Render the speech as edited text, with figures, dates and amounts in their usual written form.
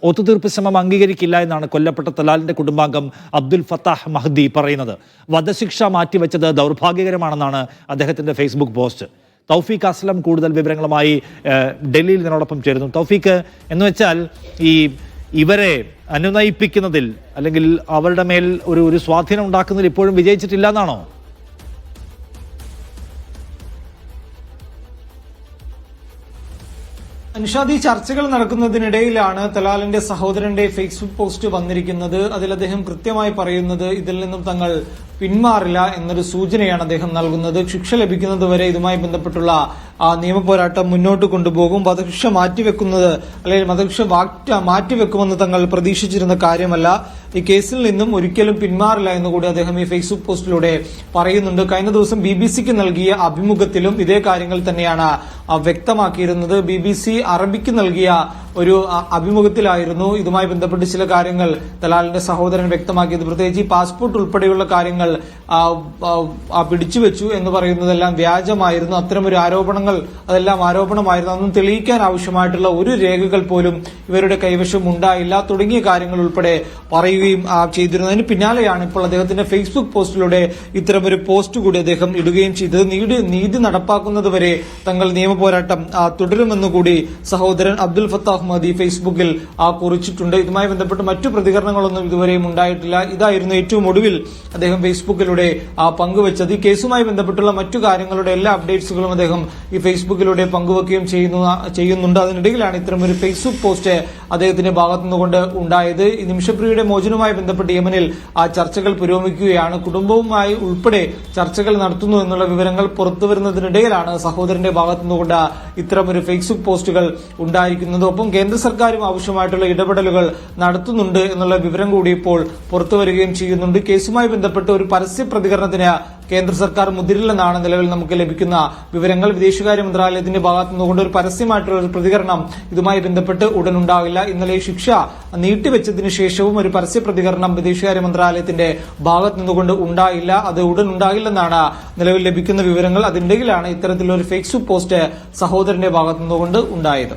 ഒത്തുതീർപ്പ് ശ്രമം അംഗീകരിക്കില്ല എന്നാണ് കൊല്ലപ്പെട്ട തലാലിന്റെ കുടുംബാംഗം അബ്ദുൽ ഫത്താഹ് മഹ്ദി പറയുന്നത്. വധശിക്ഷ മാറ്റിവെച്ചത് ദൗർഭാഗ്യകരമാണെന്നാണ് അദ്ദേഹത്തിന്റെ ഫേസ്ബുക്ക് പോസ്റ്റ്. തൗഫീഖ് അസ്ലം കൂടുതൽ വിവരങ്ങളുമായി ഡൽഹിയിൽ നിന്നോടൊപ്പം ചേരുന്നു. തൗഫീഖ്, എന്ന് വെച്ചാൽ ഇവരെ അനുനയിപ്പിക്കുന്നതിൽ അല്ലെങ്കിൽ അവരുടെ മേൽ ഒരു സ്വാധീനം ഉണ്ടാക്കുന്നതിൽ ഇപ്പോഴും വിജയിച്ചിട്ടില്ല എന്നാണോ? നിഷാദ്, ഈ ചർച്ചകൾ നടക്കുന്നതിനിടയിലാണ് തലാലിന്റെ സഹോദരന്റെ ഫേസ്ബുക്ക് പോസ്റ്റ് വന്നിരിക്കുന്നത്. അതിൽ അദ്ദേഹം കൃത്യമായി പറയുന്നത് ഇതിൽ നിന്നും തങ്ങൾ പിന്മാറില്ല എന്നൊരു സൂചനയാണ് അദ്ദേഹം നൽകുന്നത്. ശിക്ഷ ലഭിക്കുന്നതുവരെ ഇതുമായി ബന്ധപ്പെട്ടുള്ള നിയമ പോരാട്ടം മുന്നോട്ട് കൊണ്ടുപോകും. വധശിക്ഷ മാറ്റിവെക്കുന്നത് അല്ലെങ്കിൽ വധശിക്ഷ മാറ്റിവെക്കുമെന്ന് തങ്ങൾ പ്രതീക്ഷിച്ചിരുന്ന കാര്യമല്ല. ഈ കേസിൽ നിന്നും ഒരിക്കലും പിന്മാറില്ല എന്നുകൂടി അദ്ദേഹം ഈ ഫേസ്ബുക്ക് പോസ്റ്റിലൂടെ പറയുന്നുണ്ട്. കഴിഞ്ഞ ദിവസം BBC-ക്ക് നൽകിയ അഭിമുഖത്തിലും ഇതേ കാര്യങ്ങൾ തന്നെയാണ് വ്യക്തമാക്കിയിരുന്നത്. BBC അറബിക്ക് നൽകിയ ഒരു അഭിമുഖത്തിലായിരുന്നു ഇതുമായി ബന്ധപ്പെട്ട് ചില കാര്യങ്ങൾ തലാലിന്റെ സഹോദരൻ വ്യക്തമാക്കിയത്. പ്രത്യേകിച്ച് ഈ പാസ്പോർട്ട് ഉൾപ്പെടെയുള്ള കാര്യങ്ങൾ പിടിച്ചുവെച്ചു എന്ന് പറയുന്നതെല്ലാം വ്യാജമായിരുന്നു. അത്തരമൊരു ആരോപണങ്ങൾ അതെല്ലാം ആരോപണമായിരുന്നു. അതൊന്നും തെളിയിക്കാൻ ആവശ്യമായിട്ടുള്ള ഒരു രേഖകൾ പോലും ഇവരുടെ കൈവശം ഉണ്ടായില്ല തുടങ്ങിയ കാര്യങ്ങൾ ഉൾപ്പെടെ പറയുകയും ചെയ്തിരുന്നതിന് പിന്നാലെയാണ് ഇപ്പോൾ അദ്ദേഹത്തിന്റെ ഫേസ്ബുക്ക് പോസ്റ്റിലൂടെ ഇത്തരമൊരു പോസ്റ്റ് കൂടി അദ്ദേഹം ഇടുകയും ചെയ്തത്. നീതി നടപ്പാക്കുന്നതുവരെ തങ്ങൾ നിയമപോരാട്ടം തുടരുമെന്നുകൂടി സഹോദരൻ അബ്ദുൽ ഫത്താഹ് മഹ്ദി ഫേസ്ബുക്കിൽ കുറിച്ചിട്ടുണ്ട്. ഇതുമായി ബന്ധപ്പെട്ട് മറ്റു പ്രതികരണങ്ങളൊന്നും ഇതുവരെയും ഉണ്ടായിട്ടില്ല. ഇതായിരുന്നു ഏറ്റവും ഒടുവിൽ അദ്ദേഹം ഫേസ്ബുക്കിലൂടെ പങ്കുവച്ചത്. ഈ കേസുമായി ബന്ധപ്പെട്ടുള്ള മറ്റു കാര്യങ്ങളുടെ എല്ലാ അപ്ഡേറ്റ്സുകളും അദ്ദേഹം ഈ ഫേസ്ബുക്കിലൂടെ പങ്കുവെക്കുകയും ചെയ്യുന്നുണ്ട്. അതിനിടയിലാണ് ഇത്തരമൊരു ഫേസ്ബുക്ക് പോസ്റ്റ് അദ്ദേഹത്തിന്റെ ഭാഗത്തുനിന്നുകൊണ്ട് ഉണ്ടായത്. ഈ നിമിഷപ്രിയയുടെ മോചനവുമായി ബന്ധപ്പെട്ട് യമനിൽ ചർച്ചകൾ പുരോഗമിക്കുകയാണ്. കുടുംബവുമായി ഉൾപ്പെടെ ചർച്ചകൾ നടത്തുന്നു എന്നുള്ള വിവരങ്ങൾ പുറത്തുവരുന്നതിനിടയിലാണ് സഹോദരന്റെ ഭാഗത്തുനിന്നുകൊണ്ട് ഇത്തരമൊരു ഫേസ്ബുക്ക് പോസ്റ്റുകൾ ഉണ്ടായിരിക്കുന്നത്. ഒപ്പം കേന്ദ്ര സർക്കാരും ആവശ്യമായിട്ടുള്ള ഇടപെടലുകൾ നടത്തുന്നുണ്ട് എന്നുള്ള വിവരം കൂടി ഇപ്പോൾ പുറത്തുവരികയും ചെയ്യുന്നുണ്ട്. കേസുമായി ബന്ധപ്പെട്ട് ഒരു പരസ്യ പ്രതികരണത്തിന് കേന്ദ്ര സർക്കാർ മുതിരില്ലെന്നാണ് നിലവിൽ നമുക്ക് ലഭിക്കുന്ന വിവരങ്ങൾ. വിദേശകാര്യ മന്ത്രാലയത്തിന്റെ ഭാഗത്തുനിന്നുകൊണ്ട് ഒരു പരസ്യമായിട്ടുള്ള ഒരു പ്രതികരണം ഇതുമായി ബന്ധപ്പെട്ട് ഉടൻ ഉണ്ടാകില്ല. ഇന്നലെ ശിക്ഷ നീട്ടിവെച്ചതിന് ശേഷവും ഒരു പരസ്യ പ്രതികരണം വിദേശകാര്യ മന്ത്രാലയത്തിന്റെ ഭാഗത്തു നിന്നുകൊണ്ട് ഉണ്ടായില്ല. അത് ഉടൻ ഉണ്ടാകില്ലെന്നാണ് നിലവിൽ ലഭിക്കുന്ന വിവരങ്ങൾ. അതിനിടയിലാണ് ഇത്തരത്തിലൊരു ഫേസ്ബുക്ക് പോസ്റ്റ് സഹോദരന്റെ ഭാഗത്തു നിന്നുകൊണ്ട് ഉണ്ടായത്.